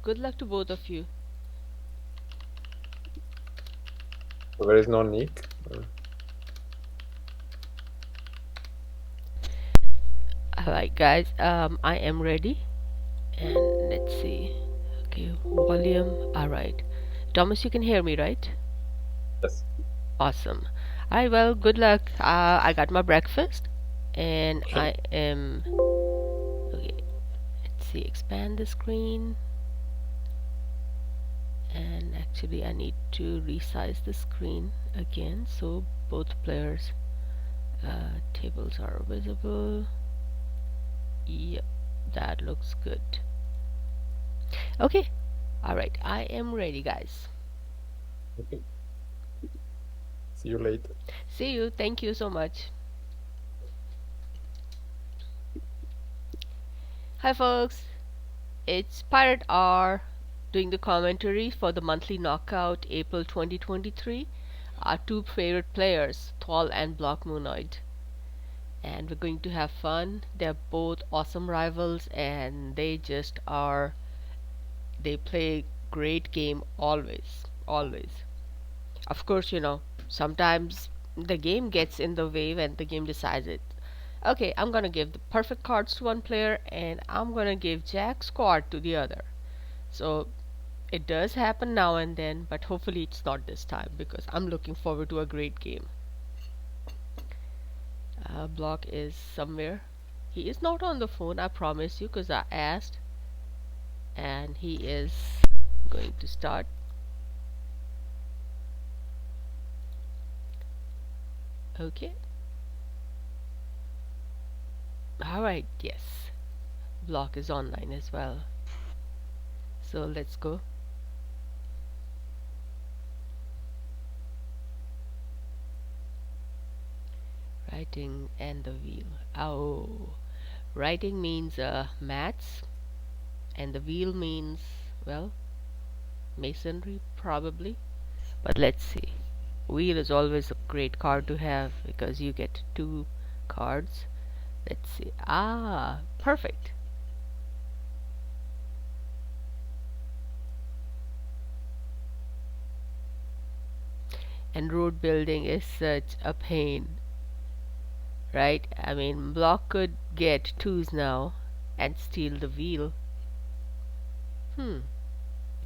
Good luck to both of you. So there is no nick. Alright, guys, I am ready. And let's see. Okay, volume. Alright. Thomas, you can hear me, right? Yes. Awesome. Alright, well, good luck. I got my breakfast. And Okay. I am. Okay, let's see. Expand the screen. And actually, I need to resize the screen again so both players' tables are visible. Yep, that looks good. Okay, alright, I am ready, guys. Okay. See you later. See you. Thank you so much. Hi, folks. It's Pirate R doing the commentary for the monthly knockout April 2023. Our two favorite players, thwol and blockmonoid. And we're going to have fun. They're both awesome rivals and they just are. They play great game always. Always. Of course, sometimes the game gets in the way when the game decides it. Okay, I'm gonna give the perfect cards to one player and I'm gonna give Jack's card to the other. So it does happen now and then, but hopefully it's not this time because I'm looking forward to a great game. Block is somewhere. He is not on the phone, I promise you, because I asked, and he is going to start. Okay. Alright, yes. Block is online as well. So let's go. Writing and the wheel. Oh, writing means maths, and the wheel means, well, masonry probably. But let's see. Wheel is always a great card to have because you get two cards. Let's see. Ah, perfect. And road building is such a pain, right? I mean, Block could get twos now and steal the wheel. Hmm.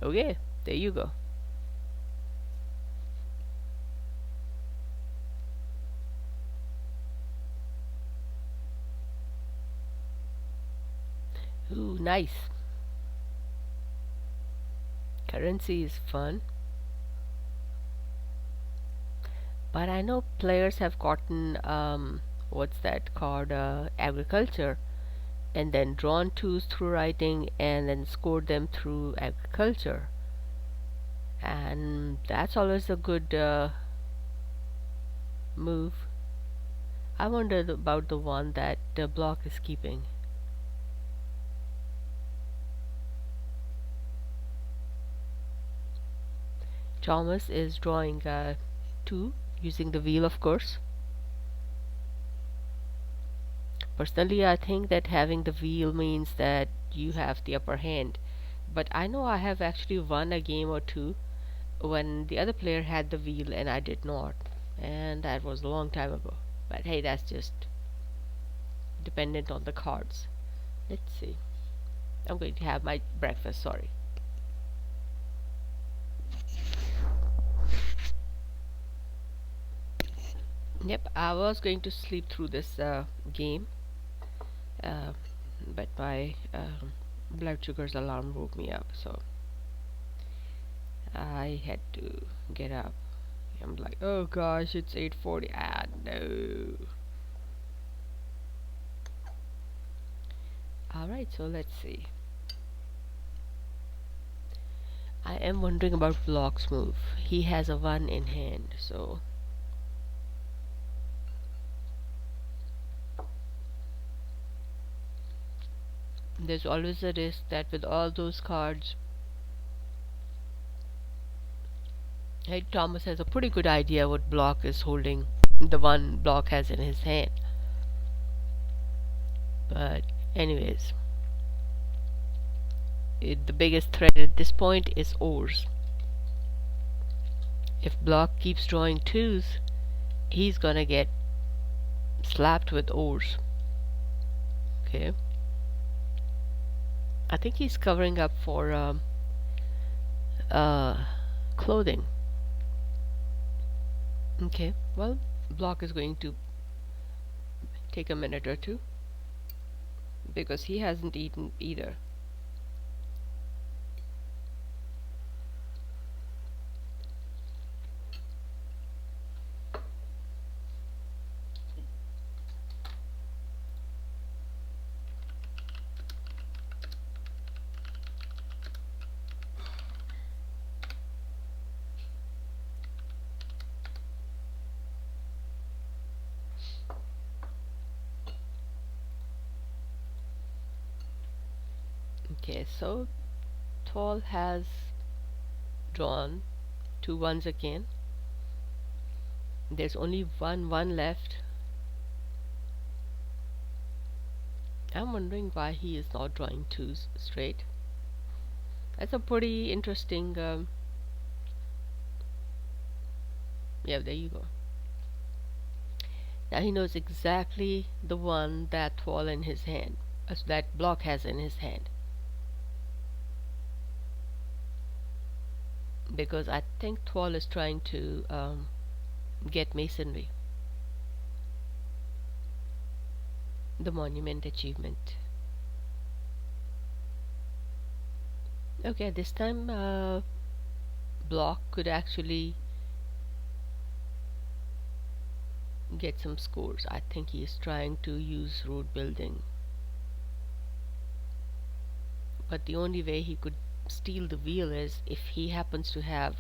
Okay, there you go. Ooh, nice. Currency is fun. But I know players have gotten what's that called agriculture and then drawn twos through writing and then scored them through agriculture. And that's always a good move. I wonder about the one that Block is keeping. Thomas is drawing two using the wheel, of course. Personally, I think that having the wheel means that you have the upper hand. But I know I have actually won a game or two when the other player had the wheel and I did not. And that was a long time ago. But hey, that's just dependent on the cards. Let's see. I'm going to have my breakfast, sorry. Yep, I was going to sleep through this game, uh, but my blood sugar's alarm woke me up, so I had to get up. I'm like, oh gosh, it's 8:40. Ah, no. Alright, so let's see. I am wondering about Block's move. He has a 1 in hand, so there's always a risk that with all those cards, hey, Thomas has a pretty good idea what Block is holding, the one Block has in his hand. But anyways, The biggest threat at this point is ores. If Block keeps drawing twos, he's gonna get slapped with ores. Okay. I think he's covering up for uh, clothing. Okay, well, Block is going to take a minute or two because he hasn't eaten either. Okay, so thwol has drawn two ones again. There's only one left. I'm wondering why he is not drawing twos straight. That's a pretty interesting. Yeah, there you go. Now he knows exactly the one that thwol in his hand, that Block has in his hand. Because I think thwol is trying to get masonry, the monument achievement. Okay, this time Block could actually get some scores. I think he is trying to use road building, but the only way he could steal the wheel is if he happens to have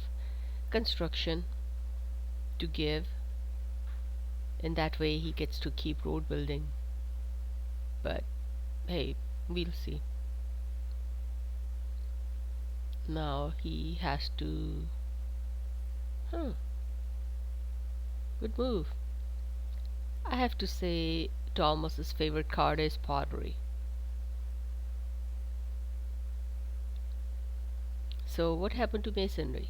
construction to give. In that way he gets to keep road building, but hey, we'll see. Now he has to good move. I have to say Thomas's favorite card is pottery. So what happened to masonry?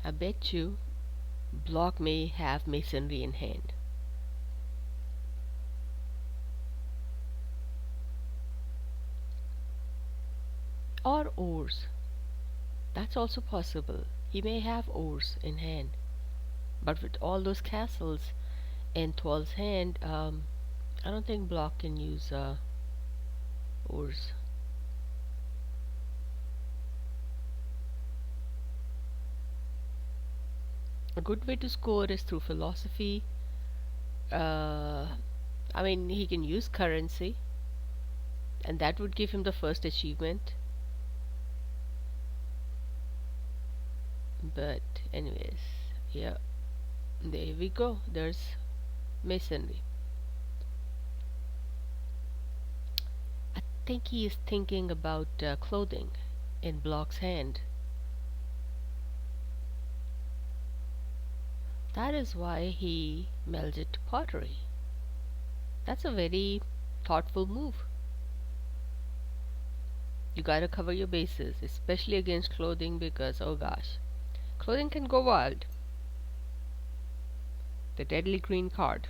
I bet you Block may have masonry in hand. Or ores. That's also possible. He may have ores in hand. But with all those castles in thwol's hand, I don't think Block can use ores. A good way to score is through philosophy. Uh, I mean, he can use currency, and that would give him the first achievement. But, anyways, yeah, there we go. There's masonry. I think he is thinking about clothing in Block's hand. That is why he melted to pottery. That's a very thoughtful move. You gotta cover your bases, especially against clothing, because oh gosh, clothing can go wild. The deadly green card.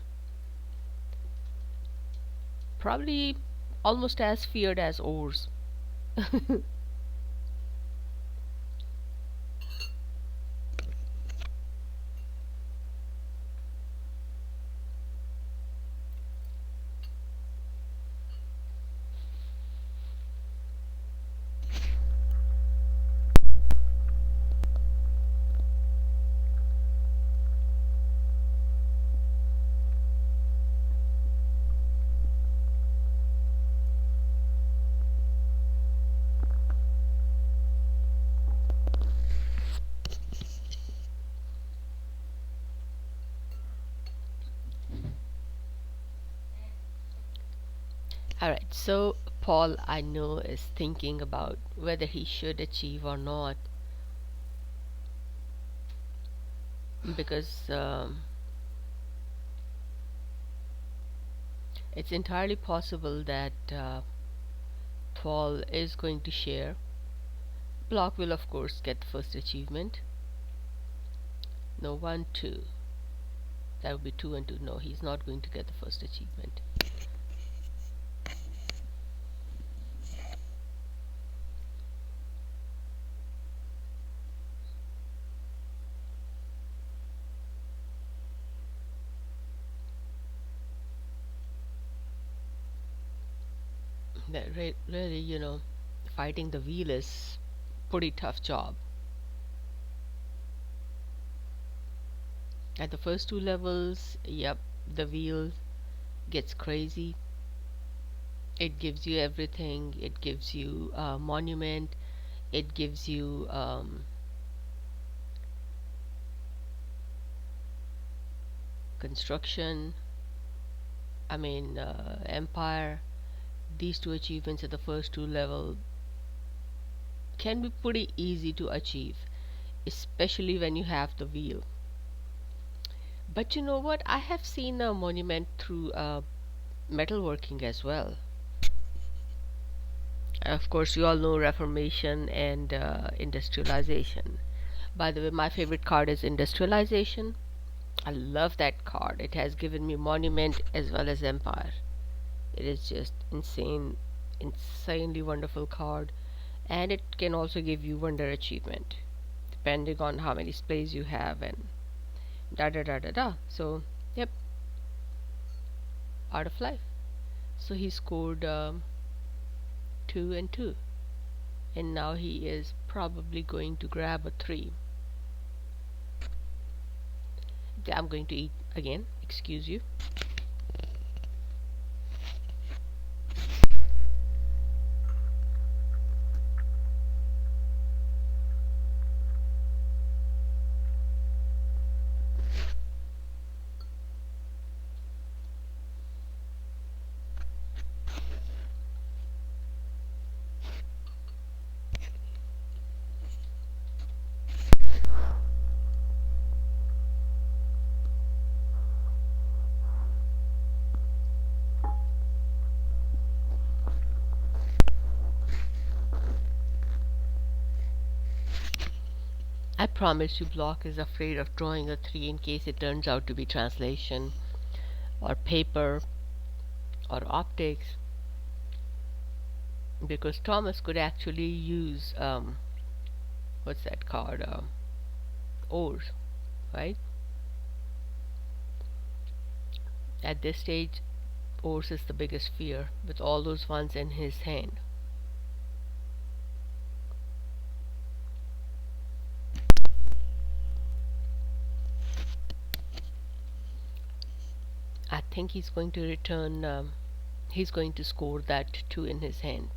Probably almost as feared as ores. Alright, so Paul, I know, is thinking about whether he should achieve or not. because it's entirely possible that thwol is going to share. Block will of course get the first achievement. No, 1 2, that would be 2 and 2. No, he's not going to get the first achievement. That really, fighting the wheel is pretty tough job. At the first two levels, yep, the wheel gets crazy. It gives you everything. It gives you monument. It gives you construction. I mean, empire. These two achievements at the first two level can be pretty easy to achieve, especially when you have the wheel. But you know what? I have seen a monument through metalworking as well. Of course, you all know Reformation and industrialization. By the way, my favorite card is industrialization. I love that card. It has given me monument as well as empire. It is just insanely wonderful card, and it can also give you wonder achievement depending on how many sprays you have and da da da da da. So, yep, part of life. So he scored 2 and 2, and now he is probably going to grab a 3. I'm going to eat again, excuse you. I promise you, Block is afraid of drawing a 3 in case it turns out to be translation or paper or optics, because Thomas could actually use what's that card? Ores, right? At this stage, Ores is the biggest fear with all those ones in his hand. I think he's going to return. He's going to score that 2 in his hand.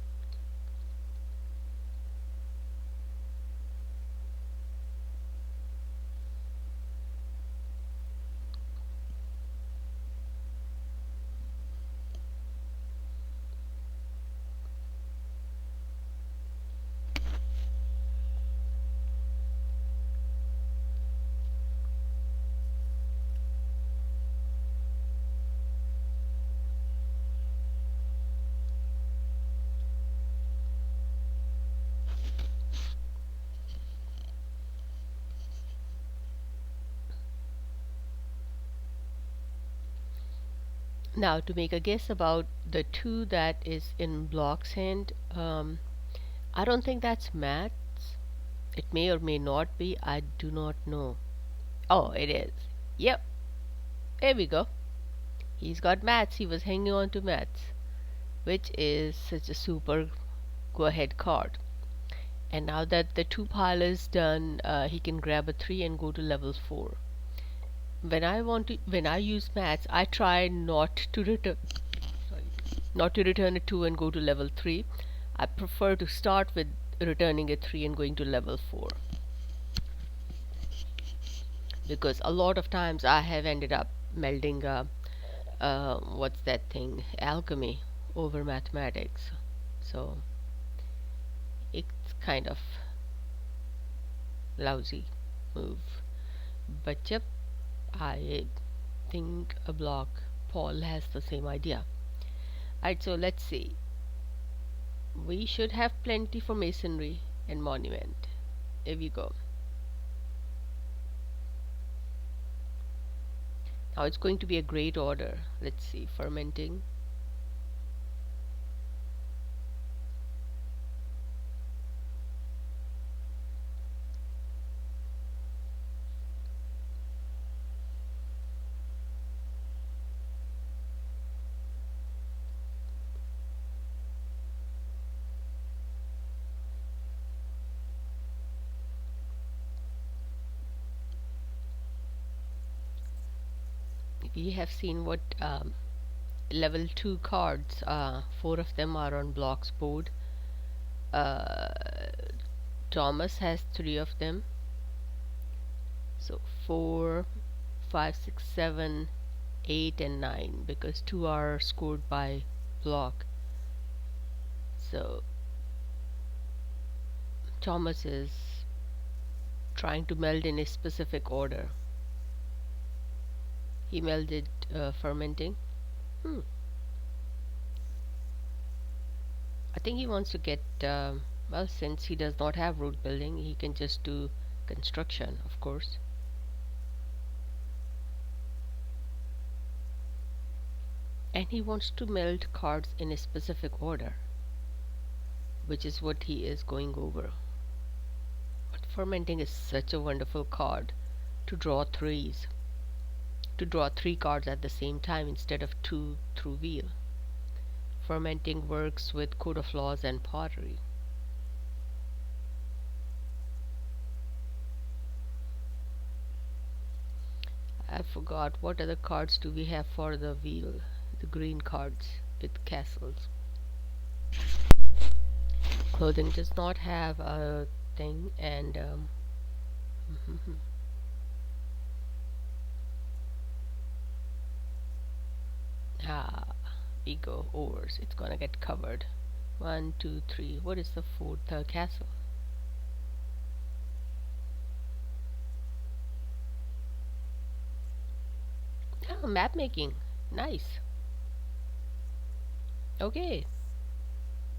Now, to make a guess about the 2 that is in Block's hand, I don't think that's maths. It may or may not be. I do not know. Oh, it is. Yep. There we go. He's got maths. He was hanging on to maths, which is such a super go ahead card. And now that the 2 pile is done, he can grab a 3 and go to level 4. When I use maths, I try not to return a 2 and go to level 3. I prefer to start with returning a 3 and going to level 4, because a lot of times I have ended up melding what's that thing, alchemy over mathematics. So it's kind of lousy move, But yep, I think a block Paul has the same idea. Alright, so let's see. We should have plenty for masonry and monument. Here we go. Now it's going to be a great order. Let's see, fermenting. We have seen what level 2 cards, 4 of them are on blocks board. uh, Thomas has 3 of them, so 4, 5, 6, 7, 8 and 9, because 2 are scored by block. So Thomas is trying to meld in a specific order. He melded fermenting. I think he wants to get well, since he does not have root building, he can just do construction, of course. And he wants to meld cards in a specific order, which is what he is going over. But fermenting is such a wonderful card to draw threes, to draw 3 cards at the same time instead of 2 through wheel. Fermenting works with Code of Laws and pottery. I forgot what other cards do we have for the wheel. The green cards with castles. Clothing does not have a thing, and we go overs. It's gonna get covered. 1, 2, 3. What is the fourth castle? Oh, map making. Nice. Okay,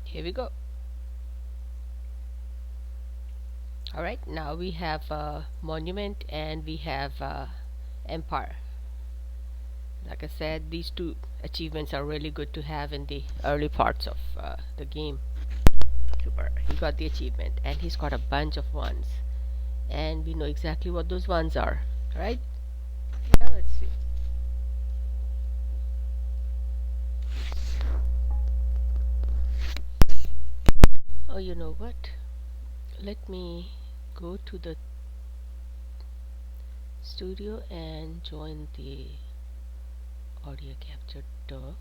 here we go. Alright, now we have monument and we have empire. Like I said, these 2 achievements are really good to have in the early parts of the game. Super, he got the achievement and he's got a bunch of ones, and we know exactly what those ones are, right? Now let's see. Oh, you know what? Let me go to the studio and join the audio capture tour.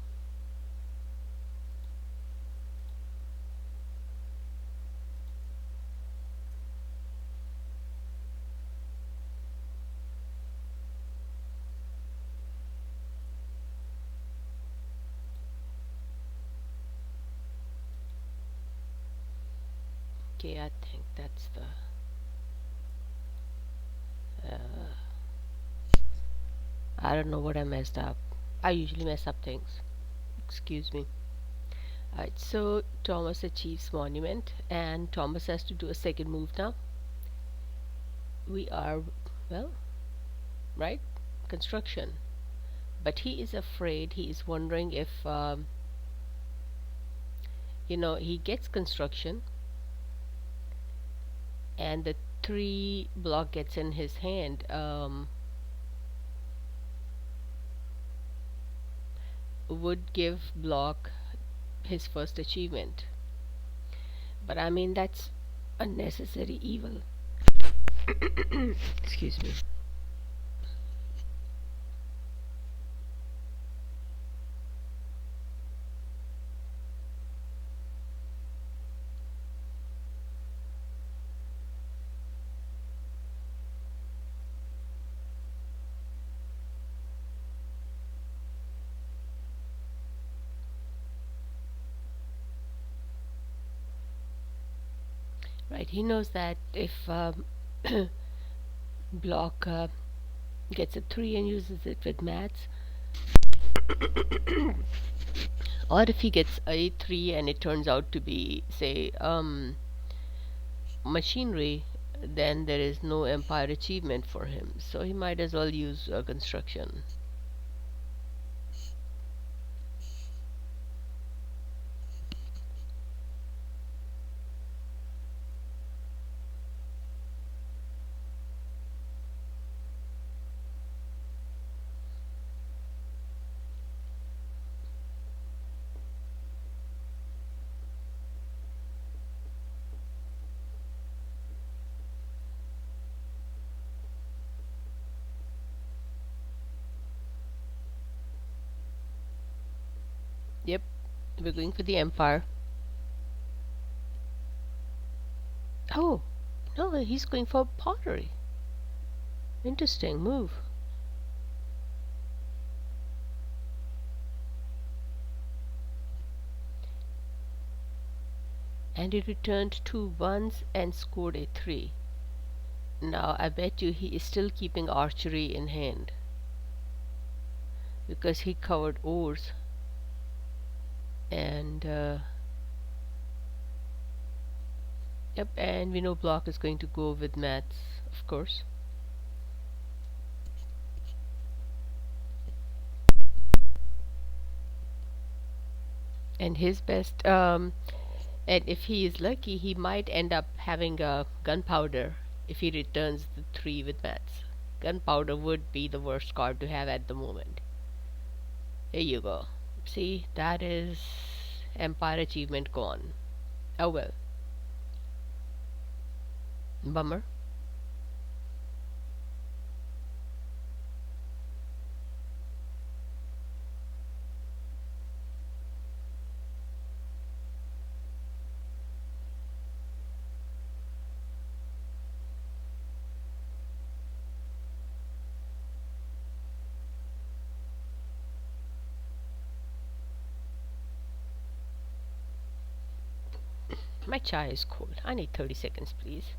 Okay, I think that's the I don't know what I messed up. I usually mess up things. Excuse me. Alright, so Thomas achieves monument, and Thomas has to do a second move now. We are, well, right? Construction. But he is afraid, he is wondering if, he gets construction, and the 3 block gets in his hand. Would give block his first achievement. But I mean, that's unnecessary evil. Excuse me. Right, he knows that if block gets a 3 and uses it with maths. Or if he gets a 3 and it turns out to be, say, machinery, then there is no empire achievement for him. So he might as well use construction. Yep, we're going for the empire. Oh, no, he's going for pottery. Interesting move. And he returned 2 1s and scored a 3. Now I bet you he is still keeping archery in hand because he covered ores and yep, and we know block is going to go with maths, of course. And his best and if he is lucky he might end up having a gunpowder if he returns the 3 with maths. Gunpowder would be the worst card to have at the moment. Here you go. See, that is empire achievement gone. Oh well. Bummer. My chai is cold. I need 30 seconds, please.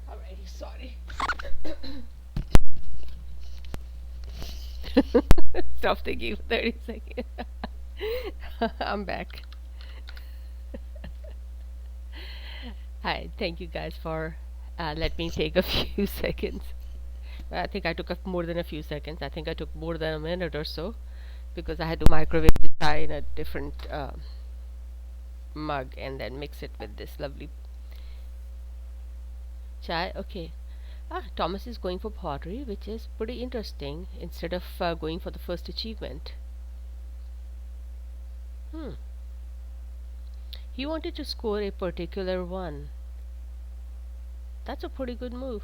Alrighty, sorry. Stop thinking for 30 seconds. I'm back. Hi, thank you guys for Let me take a few seconds. I think I took more than a few seconds. I think I took more than a minute or so because I had to microwave the chai in a different mug and then mix it with this lovely chai. Okay. Thomas is going for pottery, which is pretty interesting instead of going for the first achievement. Hmm. He wanted to score a particular one. That's a pretty good move.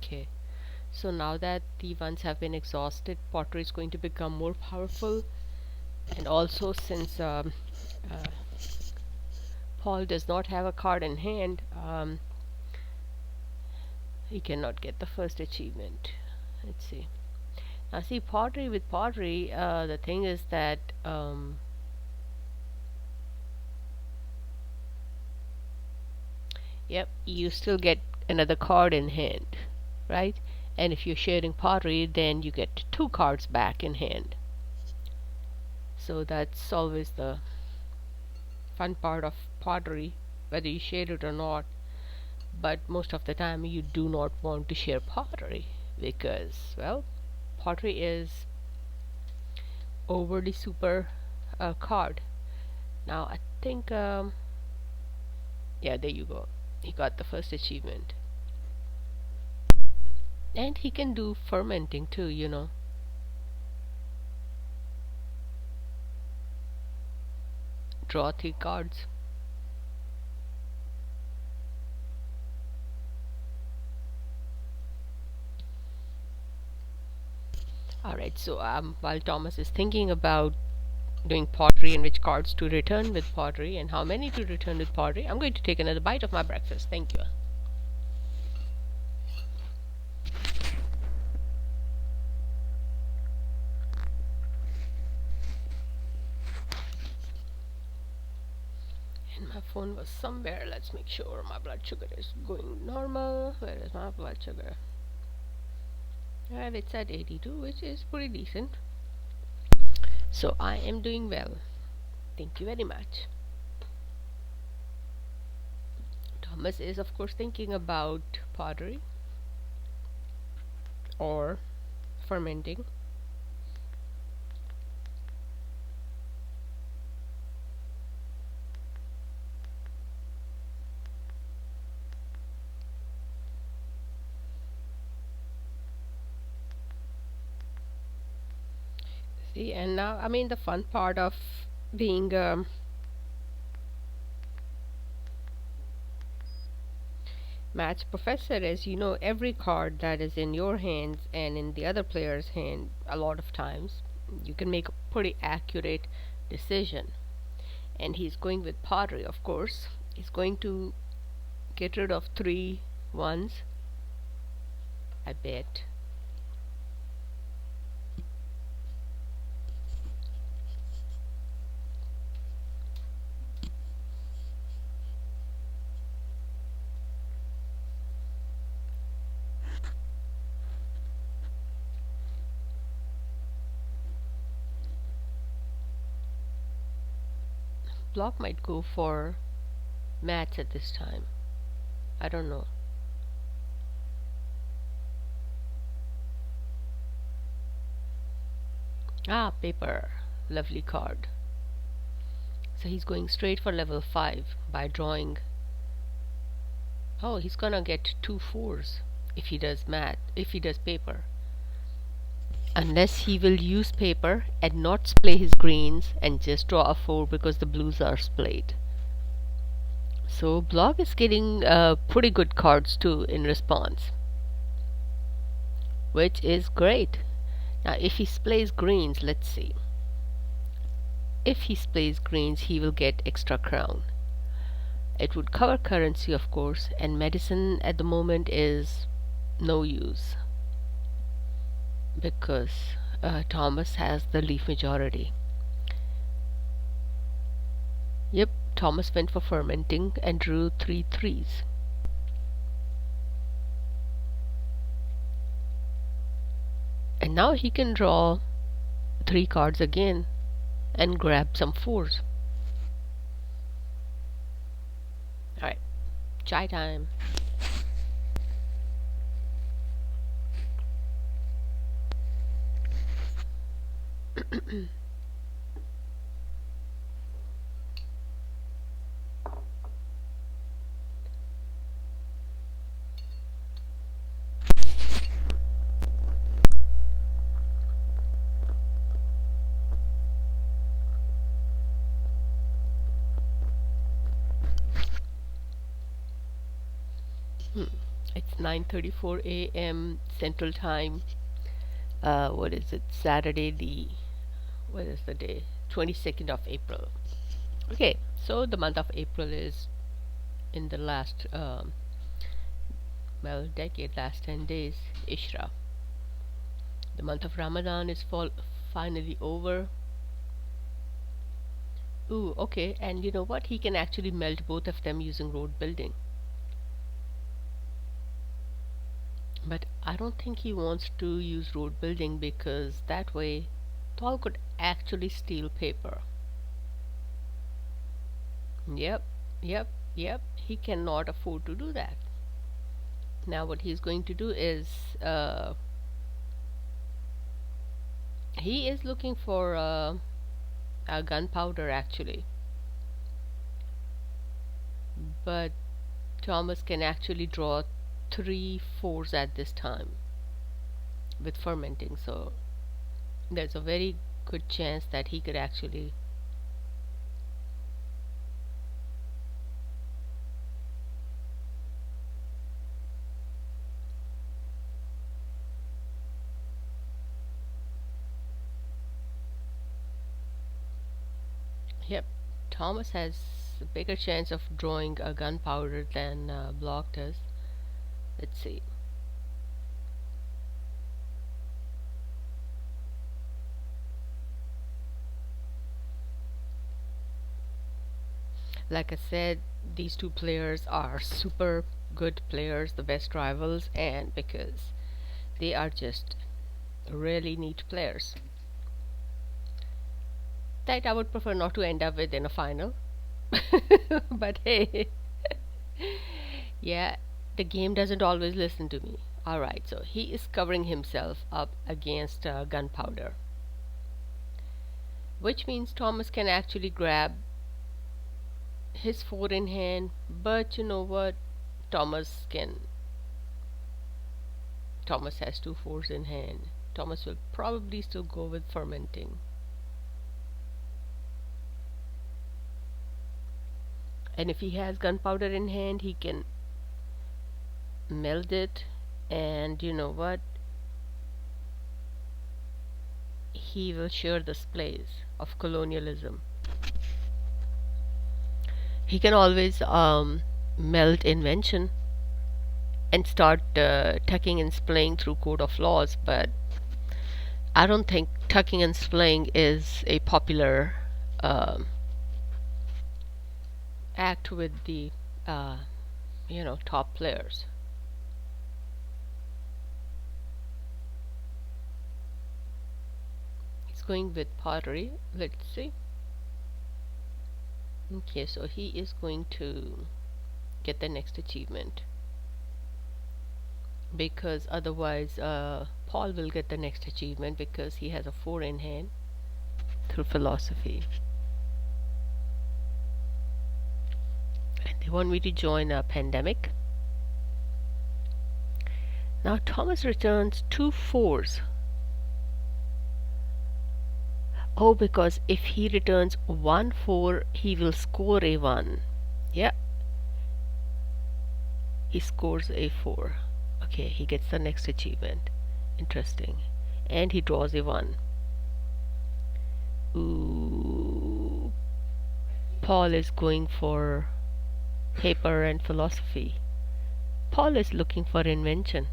Okay. So now that the ones have been exhausted, pottery is going to become more powerful. And also, since uh, Paul does not have a card in hand, he cannot get the first achievement. Let's see. Now, see, pottery with pottery, the thing is that yep, you still get another card in hand, right? And if you're sharing pottery, then you get two cards back in hand. So that's always the fun part of pottery, whether you share it or not. But most of the time, you do not want to share pottery because, well, pottery is overly super card. Now, I think, yeah, there you go. He got the first achievement. And he can do fermenting too, you know. Draw three cards. Alright, so while Thomas is thinking about doing pottery and which cards to return with pottery and how many to return with pottery, I'm going to take another bite of my breakfast. Thank you. And my phone was somewhere. Let's make sure my blood sugar is going normal. Where is my blood sugar? And it's at 82, which is pretty decent. So I am doing well. Thank you very much. Thomas is, of course, thinking about pottery or fermenting. See, and now, I mean, the fun part of being match professor is you know every card that is in your hands and in the other player's hand a lot of times. You can make a pretty accurate decision. And he's going with pottery, of course. He's going to get rid of 3 1s, I bet. Block might go for mats at this time. I don't know. Paper. Lovely card. So he's going straight for level 5 by drawing. Oh, he's gonna get 2 4s if he does paper. Unless he will use paper and not splay his greens and just draw a 4 because the blues are splayed. So Block is getting pretty good cards too in response, which is great. Now if he splays greens, let's see. If he splays greens, he will get extra crown. It would cover currency, of course, and medicine at the moment is no use because Thomas has the leaf majority. Yep, Thomas went for fermenting and drew 3 3s. And now he can draw 3 cards again and grab some 4s. Chai time. Hmm. It's 9:34 a.m. Central Time. What is it? Saturday, the what is the day? 22nd of April. Okay, so the month of April is in the last decade, last 10 days. Ishra. The month of Ramadan is finally over. Ooh, okay, and you know what? He can actually melt both of them using road building. But I don't think he wants to use road building because that way thwol could actually steal paper. Yep, yep, yep. He cannot afford to do that. Now, what he's going to do is he is looking for a gunpowder actually, but Thomas can actually draw three fours at this time with fermenting, so there's a very good chance that he could actually. Yep, Thomas has a bigger chance of drawing a gunpowder than Block does. Let's see. Like I said, these two players are super good players, the best rivals, and because they are just really neat players that I would prefer not to end up with in a final. But hey, yeah, the game doesn't always listen to me. Alright, so he is covering himself up against gunpowder, which means Thomas can actually grab his four in hand, but you know what? Thomas can. Thomas has two fours in hand. Thomas will probably still go with fermenting. And if he has gunpowder in hand, he can melt it, and you know what? He will share the displays of colonialism. He can always melt invention and start tucking and splaying through code of laws, but I don't think tucking and splaying is a popular um, act with the uh, top players. He's going with pottery. Let's see. Okay, so he is going to get the next achievement because otherwise Paul will get the next achievement because he has a 4 in hand through philosophy. And they want me to join a pandemic. Now Thomas returns 2 4s. Oh, because if he returns 1 4, he will score a 1. Yeah, he scores a 4. Okay, he gets the next achievement. Interesting. And he draws a 1. Ooh. Paul is going for paper and philosophy. Paul is looking for invention.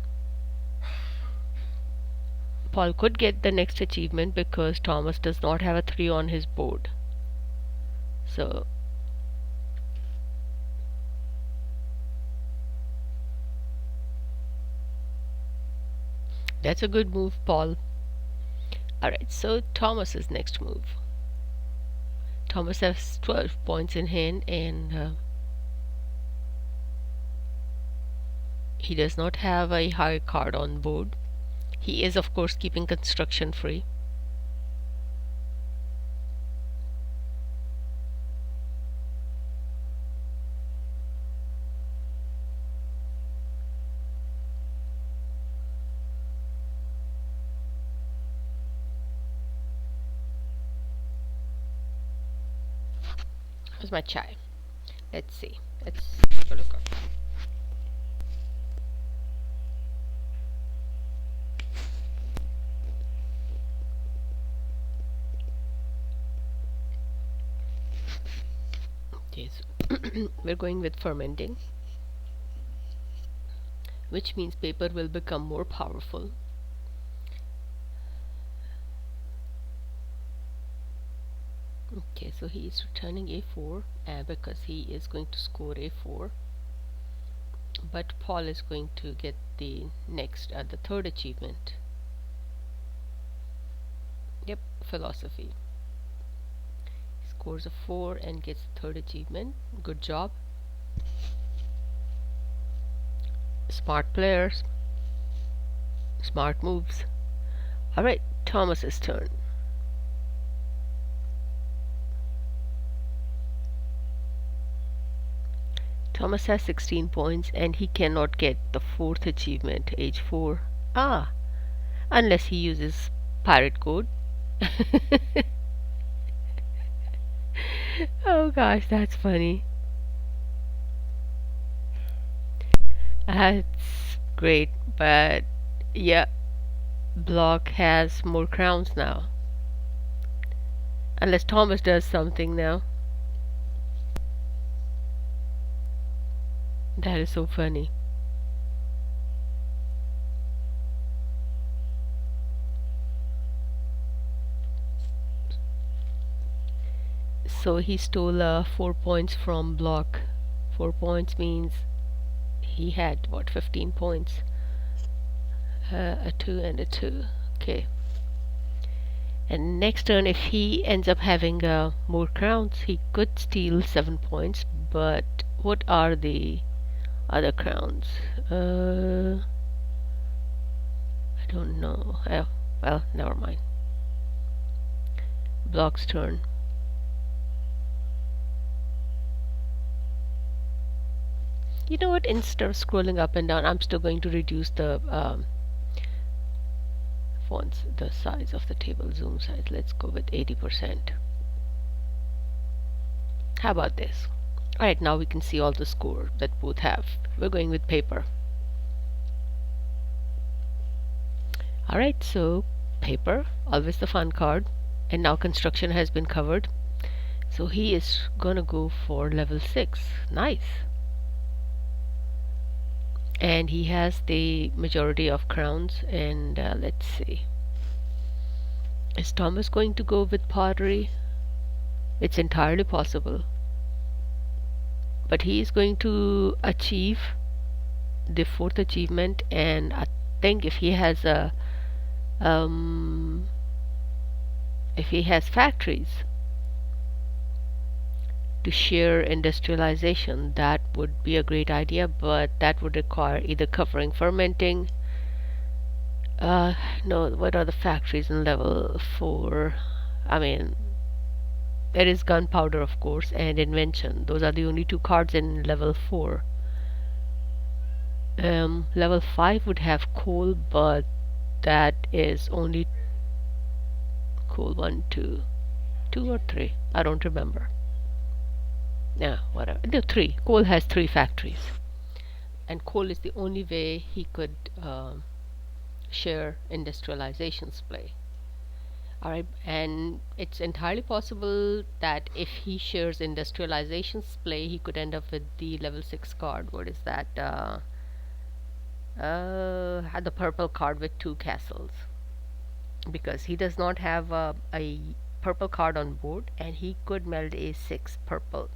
Paul could get the next achievement because Thomas does not have a 3 on his board. So that's a good move, Paul. Alright, so Thomas's next move. Thomas has 12 points in hand, and He does not have a high card on board. He is, of course, keeping construction free. Where's my chai? Let's see. Let's take a look up. Okay, so we're going with fermenting, which means paper will become more powerful. Okay, so he is returning a4 because he is going to score a4, but Paul is going to get the the third achievement. Yep, philosophy. He scores a 4 and gets the third achievement. Good job. Smart players. Smart moves. Alright, Thomas's turn. Thomas has 16 points and he cannot get the fourth achievement, age 4. Ah, unless he uses pirate code. Oh gosh, that's funny. That's great, but yeah, Block has more crowns now. Unless Thomas does something now. That is so funny. So he stole 4 points from Block. 4 points means he had what, 15 points. A 2 and a 2. Okay. And next turn, if he ends up having more crowns, he could steal 7 points. But what are the other crowns? I don't know. Oh, well, never mind. Block's turn. You know what? Instead of scrolling up and down, I'm still going to reduce the fonts, the size of the table, zoom size. Let's go with 80%. How about this? Alright, now we can see all the score that both have. We're going with paper. Alright, so paper, always the fun card. And now construction has been covered. So he is gonna go for level 6. Nice. And he has the majority of crowns. And let's see. Is Thomas going to go with pottery? It's entirely possible. But he is going to achieve the fourth achievement, and I think if he has factories to share industrialization, that would be a great idea, but that would require either covering fermenting. No, what are the factories in level 4? I mean, there is gunpowder, of course, and invention. Those are the only 2 cards in level 4. Level 5 would have coal, but that is only coal 1, 2 or 3. I don't remember. Yeah, whatever. No, 3. Coal has 3 factories, and coal is the only way he could share industrialization's play. Alright, and it's entirely possible that if he shares industrialization's play, he could end up with the level 6 card. What is that? Had the purple card with 2 castles, because he does not have a purple card on board, and he could meld a 6 purple.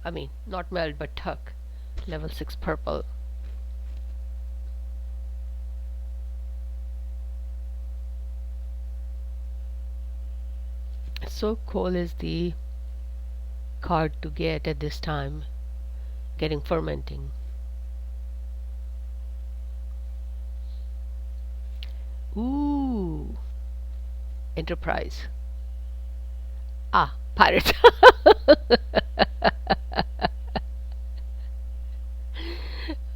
I mean, not meld but tuck. Level 6 purple. So coal is the card to get at this time, getting fermenting. Ooh, Enterprise. Ah, Pirate.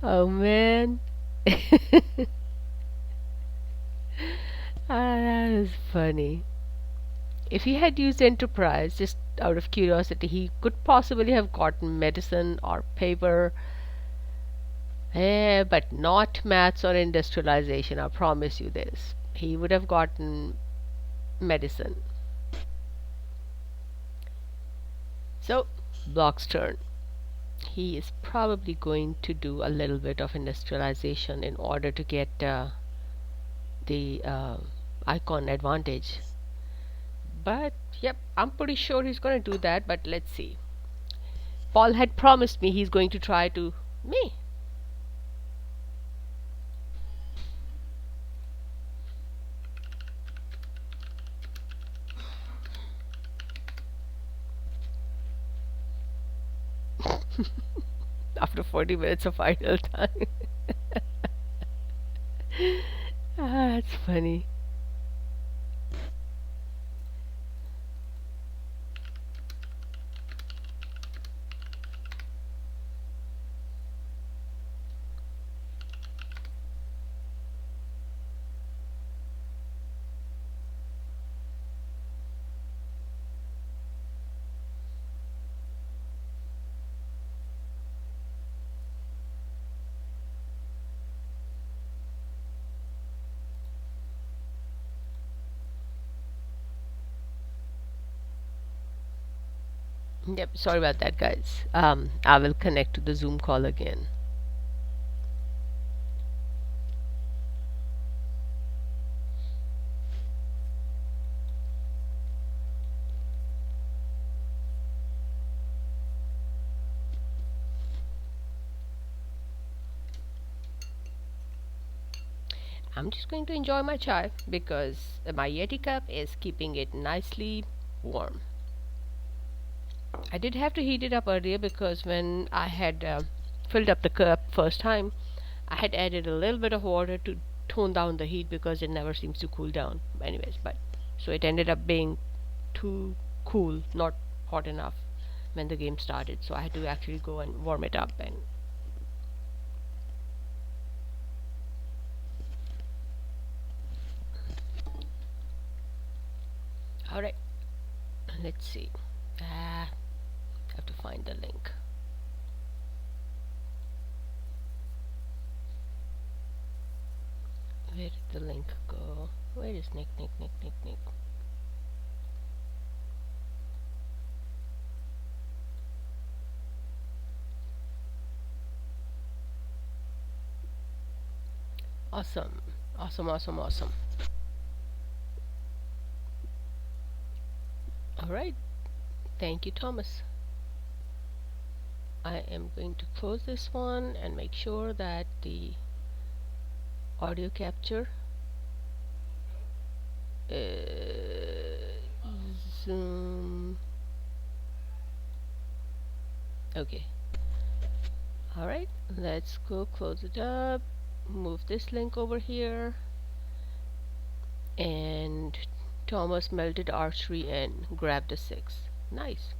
Oh man. That is funny. If he had used Enterprise, just out of curiosity, he could possibly have gotten medicine or paper, but not maths or industrialization. I promise you this. He would have gotten medicine. So, Block's turn. He is probably going to do a little bit of industrialization in order to get the icon advantage. But, yep, I'm pretty sure he's going to do that, but let's see. Paul had promised me he's going to try to. Me. After 40 minutes of idle time. That's funny. Yep, sorry about that, guys. I will connect to the Zoom call again. I'm just going to enjoy my chai because my Yeti cup is keeping it nicely warm. I did have to heat it up earlier because when I had filled up the cup first time, I had added a little bit of water to tone down the heat because it never seems to cool down. Anyways, but so it ended up being too cool, not hot enough when the game started. So I had to actually go and warm it up. And all right, let's see. I have to find the link. Where did the link go? Where is Nick? Awesome. Awesome. All right. Thank you, Thomas. I am going to close this one and make sure that the audio capture Zoom. Okay. All right. Let's go close it up. Move this link over here. And Thomas melted archery and grabbed a 6. Nice.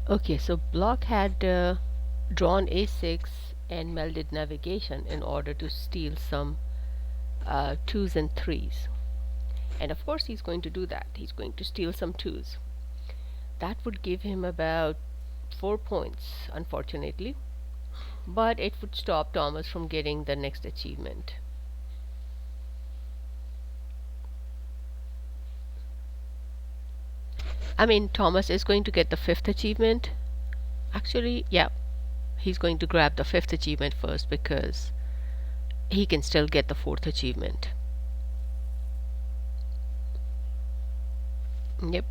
Okay, so Block had drawn a6 and melded navigation in order to steal some 2s and 3s. And of course he's going to do that. He's going to steal some 2s. That would give him about 4 points, unfortunately. But it would stop Thomas from getting the next achievement. I mean, Thomas is going to get the 5th achievement. Actually, yeah, he's going to grab the 5th achievement first because he can still get the 4th achievement. Yep.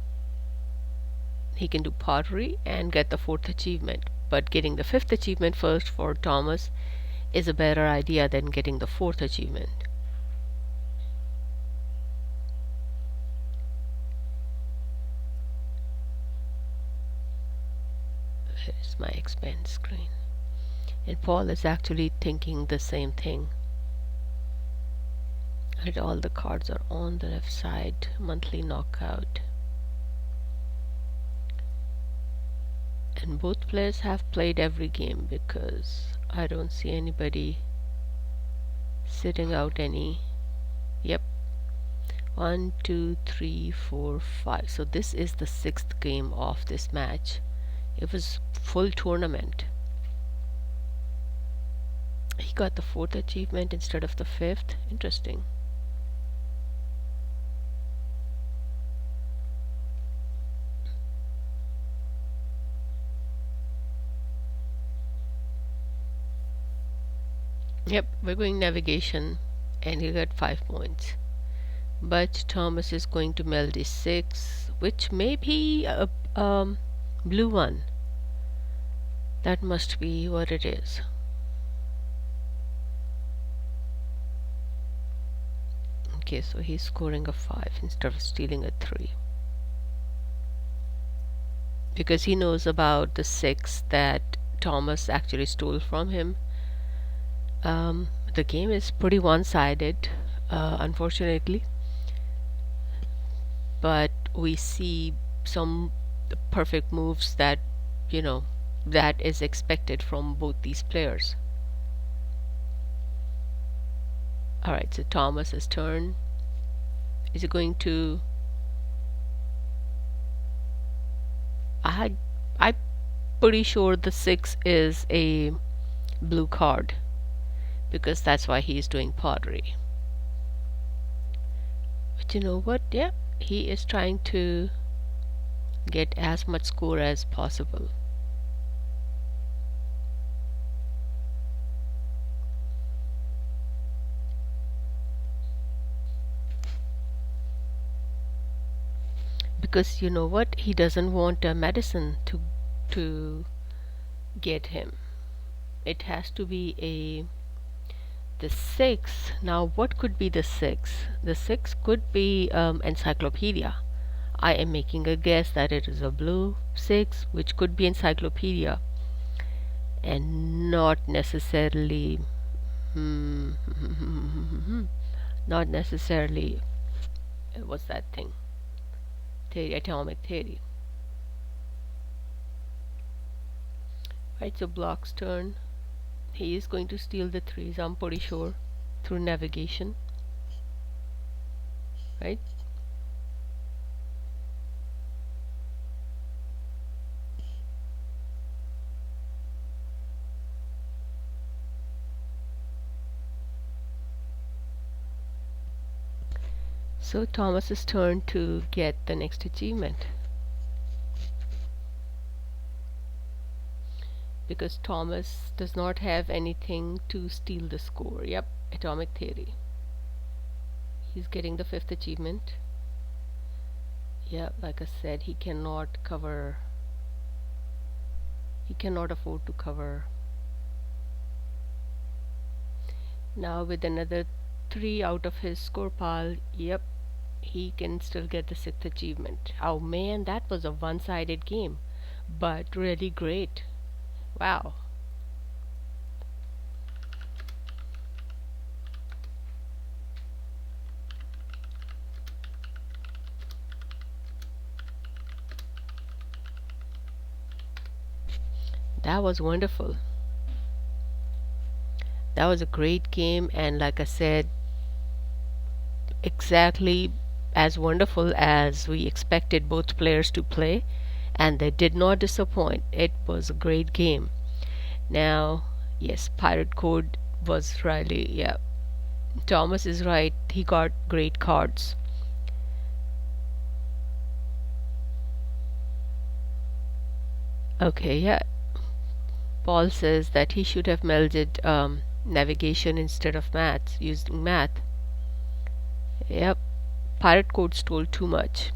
He can do pottery and get the 4th achievement. But getting the 5th achievement first for Thomas is a better idea than getting the 4th achievement. Here's my expand screen. And Paul is actually thinking the same thing. And all the cards are on the left side. Monthly knockout. And both players have played every game because I don't see anybody sitting out any. Yep. 1, 2, 3, 4, 5. So this is the 6th game of this match. It was full tournament. He got the 4th achievement instead of the 5th. Interesting. Yep, we're going navigation and he got 5 points. But Thomas is going to meld a 6, which may be a blue one. That must be what it is. Okay, so he's scoring a 5 instead of stealing a 3. Because he knows about the 6 that Thomas actually stole from him. The game is pretty one-sided, unfortunately. But we see some perfect moves that, that is expected from both these players. Alright, so Thomas's turn. Is he going to... I'm pretty sure the 6 is a blue card, because that's why he's doing pottery. But you know what? Yeah, he is trying to get as much score as possible. Because you know what? He doesn't want a medicine to get him. It has to be the 6. Now what could be the 6? The 6 could be encyclopedia. I am making a guess that it is a blue 6, which could be encyclopedia, and not necessarily not necessarily what's that thing? Theory, atomic theory. Right, so Block's turn. He is going to steal the 3s, I'm pretty sure, through navigation. Right? So Thomas's turn to get the next achievement. Because Thomas does not have anything to steal the score. Yep, atomic theory. He's getting the 5th achievement. Yeah, like I said, he cannot afford to cover. Now with another 3 out of his score pile, yep, he can still get the 6th achievement. Oh man, that was a one-sided game, but really great. Wow. That was wonderful. That was a great game, and like I said, exactly as wonderful as we expected both players to play, and they did not disappoint. It was a great game. Now, yes, Pirate Code was really, yeah, Thomas is right, he got great cards. Okay, yeah, Paul says that he should have melded navigation instead of maths, using math. Yep, Pirate Code stole too much.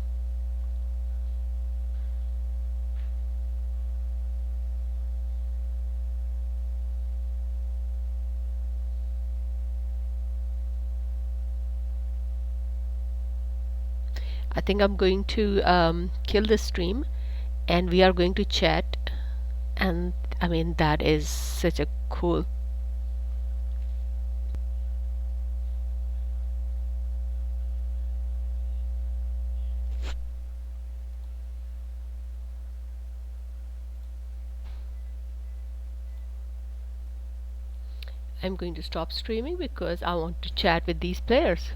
I think I'm going to kill the stream, and we are going to chat And I mean, that is such a cool. I'm going to stop streaming because I want to chat with these players.